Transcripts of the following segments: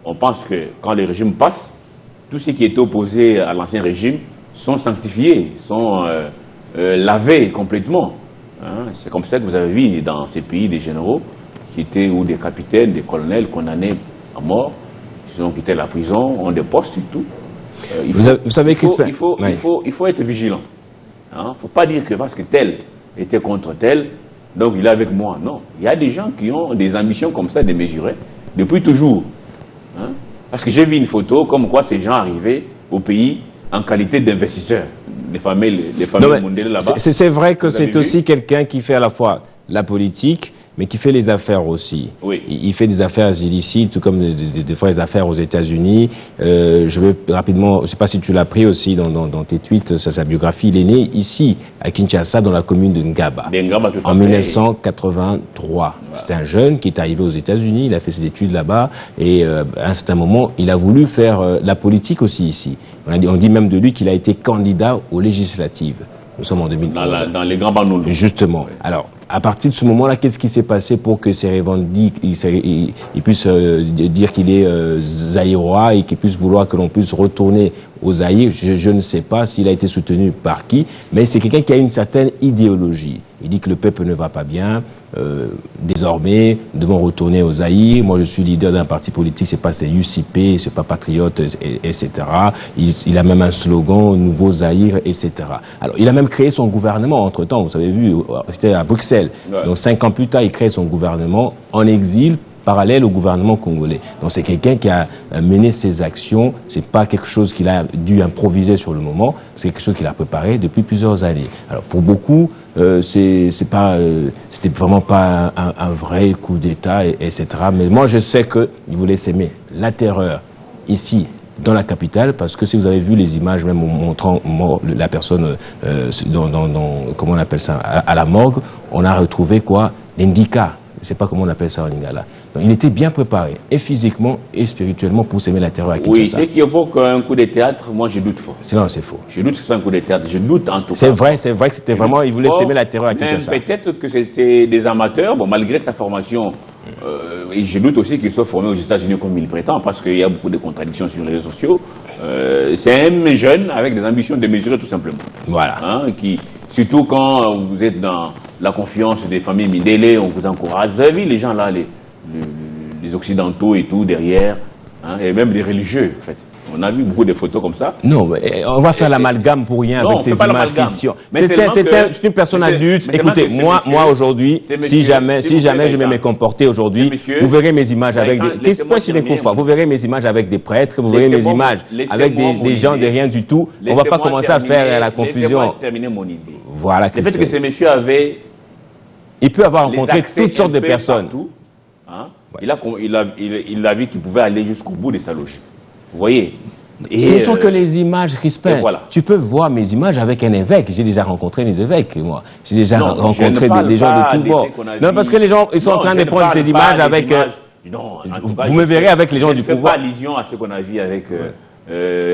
on pense que quand les régimes passent, tous ceux qui étaient opposés à l'ancien régime sont sanctifiés, sont lavés complètement. Hein. C'est comme ça que vous avez vu dans ces pays des généraux qui étaient, ou des capitaines, des colonels condamnés à mort, qui ont quitté la prison, ont des postes et tout. Il faut être vigilant. Il ne faut pas dire que parce que tel était contre tel, donc il est avec moi. Non. Il y a des gens qui ont des ambitions comme ça démesurées, depuis toujours. Hein? Parce que j'ai vu une photo comme quoi ces gens arrivaient au pays en qualité d'investisseurs. Les familles mondiales là-bas. C'est vrai que c'est aussi quelqu'un qui fait à la fois la politique, mais qui fait les affaires aussi. Oui. Il fait des affaires illicites, tout comme des fois des affaires aux États-Unis. Je veux rapidement, je ne sais pas si tu l'as pris aussi dans tes tweets, sa biographie. Il est né ici, à Kinshasa, dans la commune de Ngaba, en 1983. Voilà. C'est un jeune qui est arrivé aux États-Unis, il a fait ses études là-bas, et à un certain moment, il a voulu faire la politique aussi ici. On dit même de lui qu'il a été candidat aux législatives. Nous sommes en 2011. Dans les grands banous. Justement. Oui. Alors, à partir de ce moment-là, qu'est-ce qui s'est passé pour que ces revendiques, il puisse dire qu'il est zaïrois et qu'il puisse vouloir que l'on puisse retourner au Zaïre? Je ne sais pas s'il a été soutenu par qui, mais c'est quelqu'un qui a une certaine idéologie. Il dit que le peuple ne va pas bien. Désormais, nous devons retourner au Zaïre. Moi, je suis leader d'un parti politique, c'est pas UCP, c'est pas Patriote, etc. Il a même un slogan, Nouveau Zaïre, etc. Alors, il a même créé son gouvernement entre-temps. Vous avez vu, c'était à Bruxelles. Ouais. Donc, 5 ans plus tard, il crée son gouvernement en exil, parallèle au gouvernement congolais. Donc c'est quelqu'un qui a mené ses actions, c'est pas quelque chose qu'il a dû improviser sur le moment, c'est quelque chose qu'il a préparé depuis plusieurs années. Alors pour beaucoup, c'était vraiment pas un vrai coup d'État, etc. Mais moi je sais qu'il voulait s'aimer la terreur ici, dans la capitale, parce que si vous avez vu les images même montrant la personne comment on appelle ça, à la morgue, on a retrouvé quoi? L'indica. Je ne sais pas comment on appelle ça en lingala. Donc, il était bien préparé, et physiquement et spirituellement, pour s'aimer la terreur à Kinshasa. Oui, ce qui évoque un coup de théâtre, moi je doute fort. Non, c'est faux. Je doute que c'est un coup de théâtre, je doute en tout cas. C'est vrai que c'était vraiment, il voulait s'aimer la terreur à Kinshasa. Peut-être que c'est des amateurs, bon, malgré sa formation, et je doute aussi qu'il soit formé aux États-Unis comme il prétend, parce qu'il y a beaucoup de contradictions sur les réseaux sociaux. C'est un jeune avec des ambitions démesurées tout simplement. Voilà. Hein, surtout quand vous êtes dans la confiance des familles Mindélé, on vous encourage. Vous avez vu les gens là, les occidentaux et tout derrière, hein, et même les religieux en fait. On a vu beaucoup de photos comme ça. Non, mais on va faire l'amalgame pour rien avec ces images questions. C'est une personne adulte. Écoutez, moi aujourd'hui, si jamais je vais me comporter aujourd'hui, vous verrez mes images avec vous verrez mes images avec des prêtres, vous verrez mes images avec des gens de rien du tout. On va pas commencer à faire la confusion. Laissez-moi terminer mon idée. Voilà. Le fait que ces messieurs avaient... Il peut avoir rencontré toutes sortes de personnes. Partout, hein, il a vu qu'il pouvait aller jusqu'au bout de sa loge. Vous voyez? Ce ne sont que les images, Crispin. Voilà. Tu peux voir mes images avec un évêque. J'ai déjà rencontré les évêques, moi. J'ai déjà rencontré des gens de tous bords. Non, parce que les gens, ils sont en train de prendre ces images avec... Non, vous me verrez avec les gens du pouvoir. Je ne fais pas allusion à ce qu'on a vu avec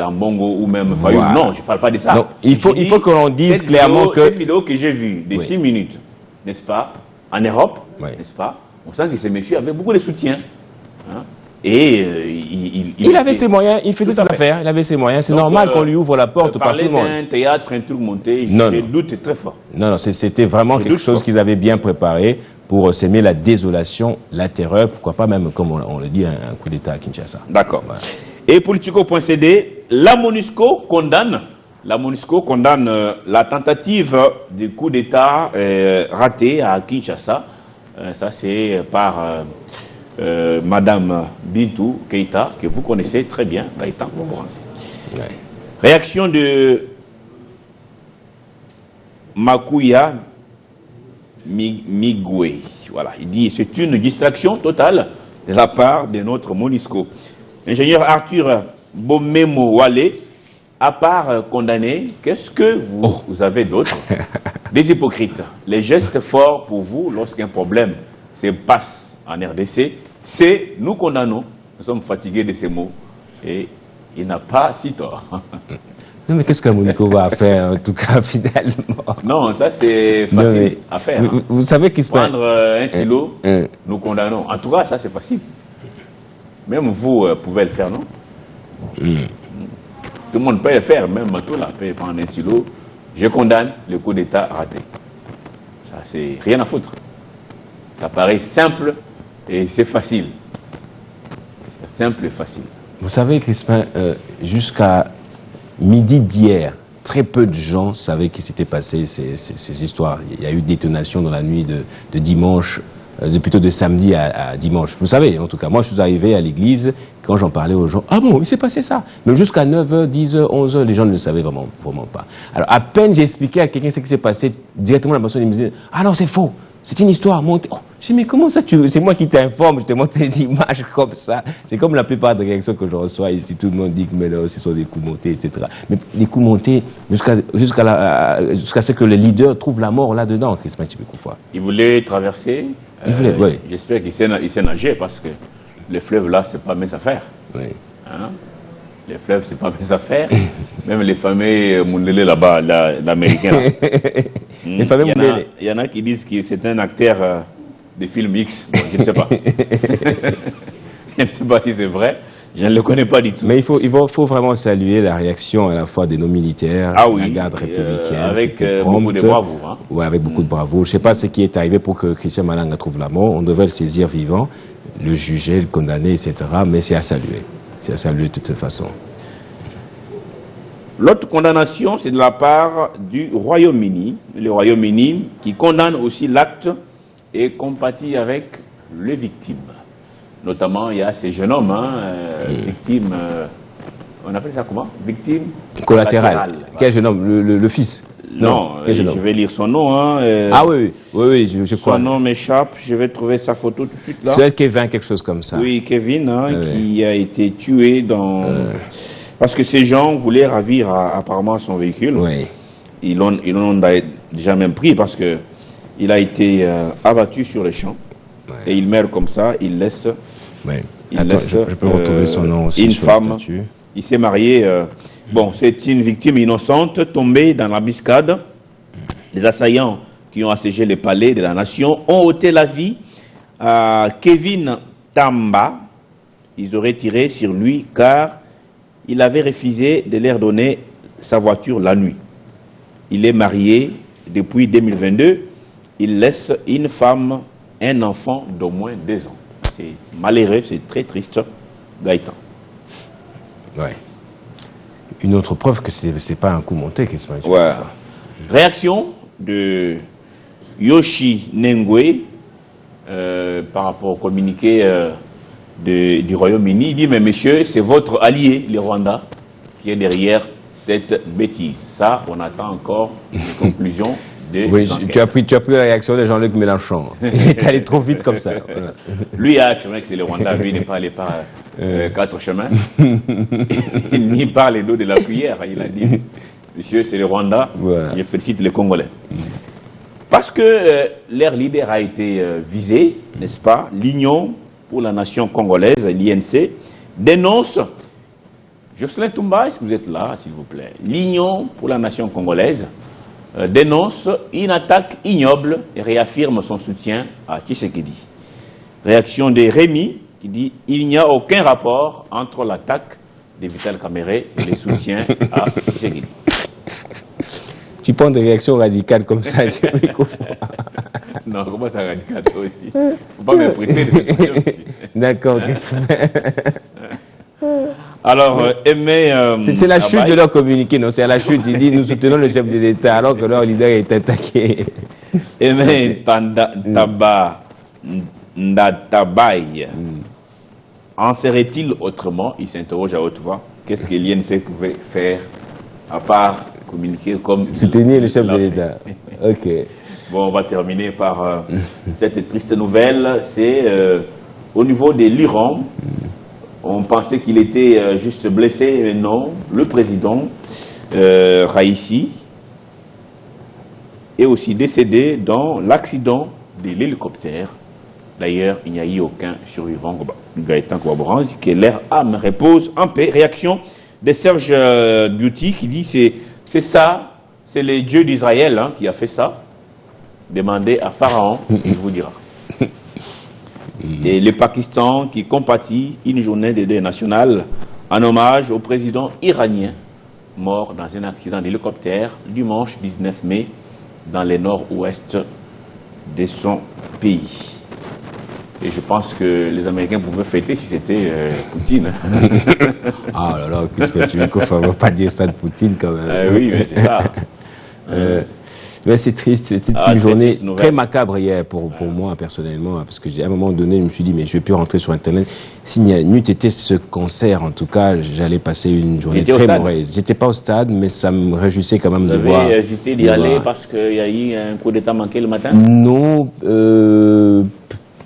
Ambongo ou même Fayou. Voilà. Non, je ne parle pas de ça. Donc, il faut que l'on dise clairement que... Cette vidéo que j'ai vue, de 6 minutes, n'est-ce pas, en Europe, n'est-ce pas, on sent que ces messieurs avaient beaucoup de soutien. Hein? Et il avait ses moyens, il faisait ses affaires, il avait ses moyens. C'est normal qu'on lui ouvre la porte par tout le monde. Parler d'un théâtre, un truc monté, je doute très fort. Non, c'était vraiment quelque chose qu'ils avaient bien préparé pour s'aimer la désolation, la terreur, pourquoi pas même, comme on le dit, un coup d'État à Kinshasa. D'accord. Voilà. Et Politico.cd, la MONUSCO condamne la tentative de coup d'État raté à Kinshasa. Ça, c'est par... Madame Bintou Keïta, que vous connaissez très bien, Gaëtan Momoranzi. Ouais. Réaction de Makuya Migwe. Voilà, il dit c'est une distraction totale de la part de notre MONUSCO. Ingénieur Arthur Bomemo Wale, à part condamner, qu'est-ce que vous avez d'autre? Des hypocrites. Les gestes forts pour vous lorsqu'un problème se passe en RDC, c'est nous condamnons. Nous sommes fatigués de ces mots. Et il n'a pas si tort. Non, mais qu'est-ce que Monico va faire, en tout cas, finalement? Non, ça, c'est facile à faire. Vous savez qu'il se passe. Prendre un stylo, nous condamnons. En tout cas, ça, c'est facile. Même vous pouvez le faire, non? Tout le monde peut le faire, même Matola peut prendre un stylo. Je condamne le coup d'État raté. Ça, c'est rien à foutre. Ça paraît simple et c'est facile. C'est simple et facile. Vous savez, Crispin, jusqu'à midi d'hier, très peu de gens savaient qu'il s'était passé ces histoires. Il y a eu détonation dans la nuit de dimanche, plutôt de samedi à dimanche. Vous savez, en tout cas, moi je suis arrivé à l'église, quand j'en parlais aux gens, ah bon, il s'est passé ça. Mais jusqu'à 9h, 10h, 11h, les gens ne le savaient vraiment pas. Alors à peine j'ai expliqué à quelqu'un ce qui s'est passé, directement la personne me disait, ah non, c'est faux. C'est une histoire montée. Oh, je dis, mais comment ça, c'est moi qui t'informe, je te montre des images comme ça. C'est comme la plupart des réactions que je reçois ici, tout le monde dit que mais là, ce sont des coups montés, etc. Mais les coups montés, jusqu'à ce que le leader trouve la mort là-dedans, Crispin Tchibekoufa. Il voulait traverser. Il voulait, oui. J'espère qu'il sait nager parce que le fleuve là, c'est pas mes affaires. Oui. Hein? Les fleuves, c'est pas mes affaires. Même les familles Moundélé là-bas, l'américain. Là. Les familles Moundélé. Il y en a qui disent que c'est un acteur de film X. Bon, je ne sais pas. Je ne sais pas si c'est vrai. Je ne le connais pas du tout. Mais il faut vraiment saluer la réaction à la fois de nos militaires, la garde républicaine. Avec beaucoup de bravoure. Hein? Oui, avec beaucoup de bravoure. Je ne sais pas ce qui est arrivé pour que Christian Malanga trouve la mort. On devait le saisir vivant, le juger, le condamner, etc. Mais c'est à saluer. C'est à saluer de toute façon. L'autre condamnation, c'est de la part du Royaume-Uni. Le Royaume-Uni qui condamne aussi l'acte et compatit avec les victimes. Notamment, il y a ces jeunes hommes, victimes, on appelle ça comment? Victimes collatérales. Quel jeune homme? Le fils? Non, je vais lire son nom. Ah oui, je crois. Son nom m'échappe, je vais trouver sa photo tout de suite là. C'est Kevin, quelque chose comme ça. Oui, Kevin, qui a été tué dans... Parce que ces gens voulaient ravir apparemment son véhicule. Oui. Ils l'ont déjà même pris parce que il a été abattu sur les champs. Ouais. Et il meurt comme ça, il laisse... Oui. Attends, je peux retrouver son nom aussi une sur femme. Le statut. Il s'est marié... bon, c'est une victime innocente tombée dans l'embuscade. Les assaillants qui ont assiégé les palais de la nation ont ôté la vie à Kevin Tamba. Ils auraient tiré sur lui car il avait refusé de leur donner sa voiture la nuit. Il est marié depuis 2022. Il laisse une femme, un enfant d'au moins 2 ans. C'est malheureux, c'est très triste, Gaëtan. Oui. Une autre preuve que ce n'est pas un coup monté, qu'est-ce que ouais. Réaction de Yoshi Nengwe par rapport au communiqué du Royaume-Uni. Il dit, mais monsieur, c'est votre allié, le Rwanda, qui est derrière cette bêtise. Ça, on attend encore les conclusions des oui, enquêtes. tu as pris la réaction de Jean-Luc Mélenchon. Il est allé trop vite comme ça. Lui a affirmé que c'est le Rwanda. Lui n'est pas allé par 4 chemins. Ni par les dos de la cuillère. Il a dit, monsieur, c'est le Rwanda. Voilà. Je félicite les Congolais. Parce que leur leader a été visé, n'est-ce pas? L'Union pour la nation congolaise, l'INC, dénonce... Jocelyn Toumba, est-ce que vous êtes là, s'il vous plaît? L'Union pour la nation congolaise dénonce une attaque ignoble et réaffirme son soutien à Tshisekedi. Réaction de Rémi qui dit « Il n'y a aucun rapport entre l'attaque de Vital Kamerhe et les soutiens à Tshisekedi. » Tu prends des réactions radicales comme ça, tu me Non, comment ça radical toi aussi? Faut pas me prêter de cette question. D'accord. Alors, c'est la chute de leur communiqué, non? C'est la chute. Il dit nous soutenons le chef de l'État alors que leur leader est attaqué. Aimé Ndatabaye. En serait-il autrement? Il s'interroge à haute voix. Qu'est-ce que l'INC pouvait faire à part communiquer comme... Soutenir le chef de l'État. Ok. Bon, on va terminer par cette triste nouvelle. C'est au niveau de l'Iran. On pensait qu'il était juste blessé, mais non. Le président Raïssi est aussi décédé dans l'accident de l'hélicoptère. D'ailleurs, il n'y a eu aucun survivant. Gaëtan Kouaboran dit que leur âme repose en paix. Réaction de Serge Beauty qui dit c'est ça, c'est le Dieu d'Israël qui a fait ça. Demandez à Pharaon, il vous dira. Et le Pakistan qui compatit une journée de deuil national en hommage au président iranien mort dans un accident d'hélicoptère dimanche 19 mai dans le nord-ouest de son pays. Et je pense que les Américains pouvaient fêter si c'était Poutine. Ah là là, qu'est-ce que tu veux qu'on ne va pas dire ça de Poutine quand même. Oui, mais c'est ça. Mais c'est triste, c'était une journée très macabre hier pour moi personnellement, parce que à un moment donné, je me suis dit, mais je ne vais plus rentrer sur Internet. S'il n'eût été ce concert, en tout cas, j'allais passer une journée très mauvaise. J'étais pas au stade, mais ça me réjouissait quand même de voir. Vous avez hésité d'y aller parce qu'il y a eu un coup d'état manqué le matin? Non,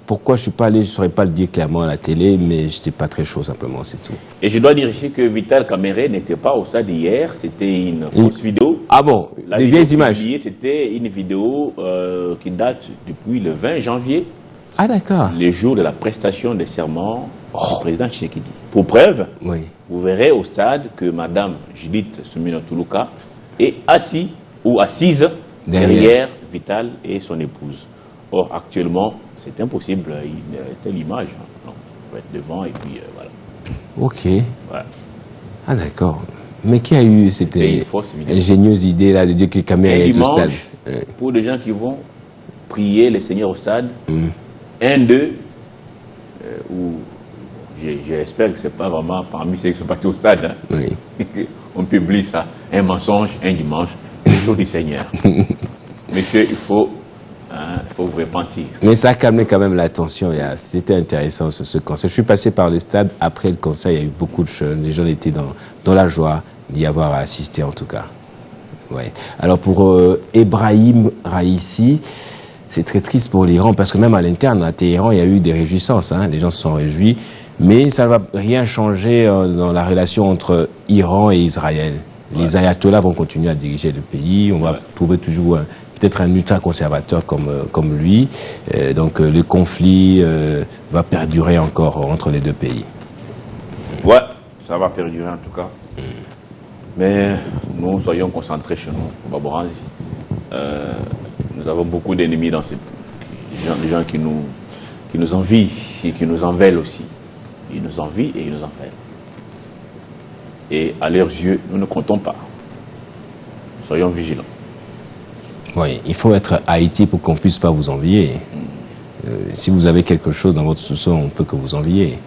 pourquoi je ne suis pas allé, je ne saurais pas le dire clairement à la télé, mais je n'étais pas très chaud simplement, c'est tout. Et je dois dire ici que Vital Kamere n'était pas au stade hier, c'était une fausse vidéo. Ah bon, les vieilles images? C'était une vidéo qui date depuis le 20 janvier. Ah d'accord. Le jour de la prestation des serments du président Tshisekedi. Pour preuve, vous verrez au stade que Madame Judith Suminwa Tuluka est assise derrière Vital et son épouse. Or, actuellement, c'est impossible, une telle image. Non, on va être devant et puis voilà. Ok. Voilà. Ah d'accord. Mais qui a eu cette ingénieuse idée là de dire que Kamere est au stade? Pour des gens qui vont prier le Seigneur au stade, un d'eux, ou j'espère que ce n'est pas vraiment parmi ceux qui sont partis au stade, on publie ça, un mensonge, un dimanche, le jour du Seigneur. Monsieur, il faut vous repentir. Mais ça a calmé quand même l'attention. C'était intéressant ce concert. Je suis passé par le stade. Après le concert, il y a eu beaucoup de jeunes. Les gens étaient dans la joie d'y avoir assisté en tout cas. Ouais. Alors pour Ebrahim Raïssi, c'est très triste pour l'Iran parce que même à l'interne, à Téhéran, il y a eu des réjouissances. Hein. Les gens se sont réjouis. Mais ça ne va rien changer dans la relation entre Iran et Israël. Les ayatollahs vont continuer à diriger le pays. On va trouver toujours peut-être un ultra-conservateur comme lui. Donc le conflit va perdurer encore entre les deux pays. Ouais, ça va perdurer en tout cas. Mais nous soyons concentrés chez nous, au Baboranzi. Nous avons beaucoup d'ennemis dans ces pays. Des gens qui nous envient et qui nous enveulent aussi. Ils nous envient et ils nous enveulent. Et à leurs yeux, nous ne comptons pas. Soyons vigilants. Oui, il faut être à Haïti pour qu'on ne puisse pas vous envier. Si vous avez quelque chose dans votre sous-sol, on ne peut que vous envier.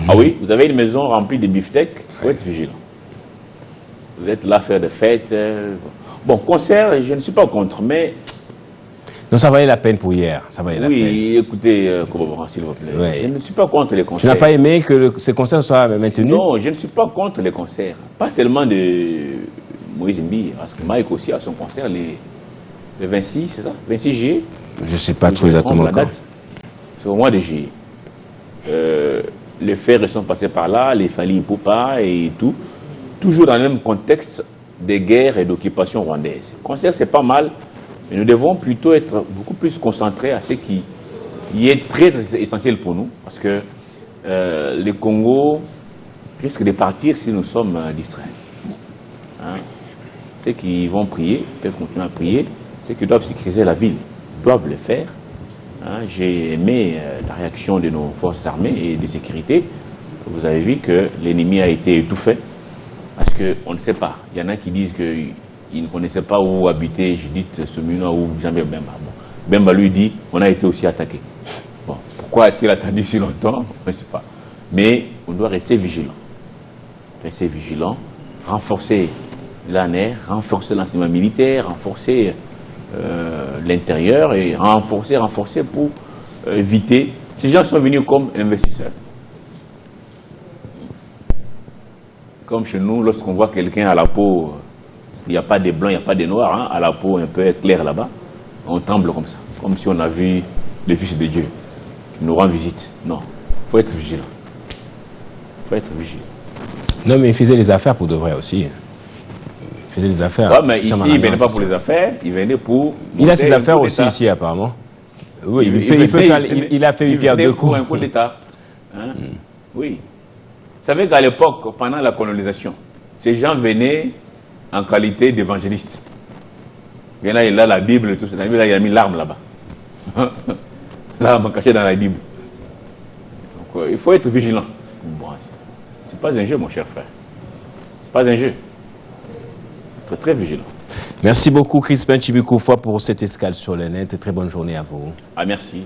Ah oui, vous avez une maison remplie de beefsteaks, il faut être vigilant. Vous êtes là à faire des fêtes. Bon, concert, je ne suis pas contre, mais... Donc ça valait la peine pour hier. Ça valait la peine. Oui, écoutez, s'il vous plaît. Ouais. Je ne suis pas contre les concerts. Tu n'as pas aimé que ces concerts soient maintenus? Non, je ne suis pas contre les concerts. Pas seulement de Moïse Mbi, parce que Mike aussi a son concert le 26, c'est ça? 26 juillet? Je ne sais pas trop exactement la date. C'est au mois de juillet. Les frères sont passés par là, les Fali Poupa et tout. Toujours dans le même contexte de guerre et d'occupation rwandaise. Le concert, c'est pas mal, mais nous devons plutôt être beaucoup plus concentrés à ce qui est très essentiel pour nous, parce que le Congo risque de partir si nous sommes distraits. Hein? Ceux qui vont prier peuvent continuer à prier, ceux qui doivent sécuriser la ville doivent le faire. Hein? J'ai aimé la réaction de nos forces armées et de sécurité. Vous avez vu que l'ennemi a été étouffé, parce qu'on ne sait pas. Il y en a qui disent qu'ils ne connaissaient pas où habitait Judith Suminwa ou Jean-Pierre Bemba. Bon. Bemba lui dit, on a été aussi attaqué. Bon. Pourquoi a-t-il attendu si longtemps? Je ne sais pas. Mais on doit rester vigilant. Rester vigilant, renforcer l'ANR, renforcer l'enseignement militaire, renforcer l'intérieur et renforcer pour éviter. Ces gens sont venus comme investisseurs. Comme chez nous, lorsqu'on voit quelqu'un à la peau, il n'y a pas de blanc, il n'y a pas de noir, hein, à la peau un peu claire là-bas, on tremble comme ça, comme si on a vu le Fils de Dieu qui nous rend visite. Non, il faut être vigilant. Il faut être vigilant. Non, mais il faisait les affaires pour de vrai aussi. Il faisait les affaires. Ouais, mais ici, il ne venait pas pour les affaires, il venait pour... Il a ses affaires aussi ici, apparemment. Oui, il a fait une pierre deux coups. Pour un coup d'État. Hein? Oui. Vous savez qu'à l'époque, pendant la colonisation, ces gens venaient en qualité d'évangélistes. Il y en a, il a la Bible et tout ça. Là, il a mis l'arme là-bas. L'arme cachée dans la Bible. il faut être vigilant. Bon, c'est pas un jeu, mon cher frère. C'est pas un jeu. Très, très vigilant. Merci beaucoup, Crispin Chibikoufwa, pour cette escale sur le net. Très bonne journée à vous. Ah, merci.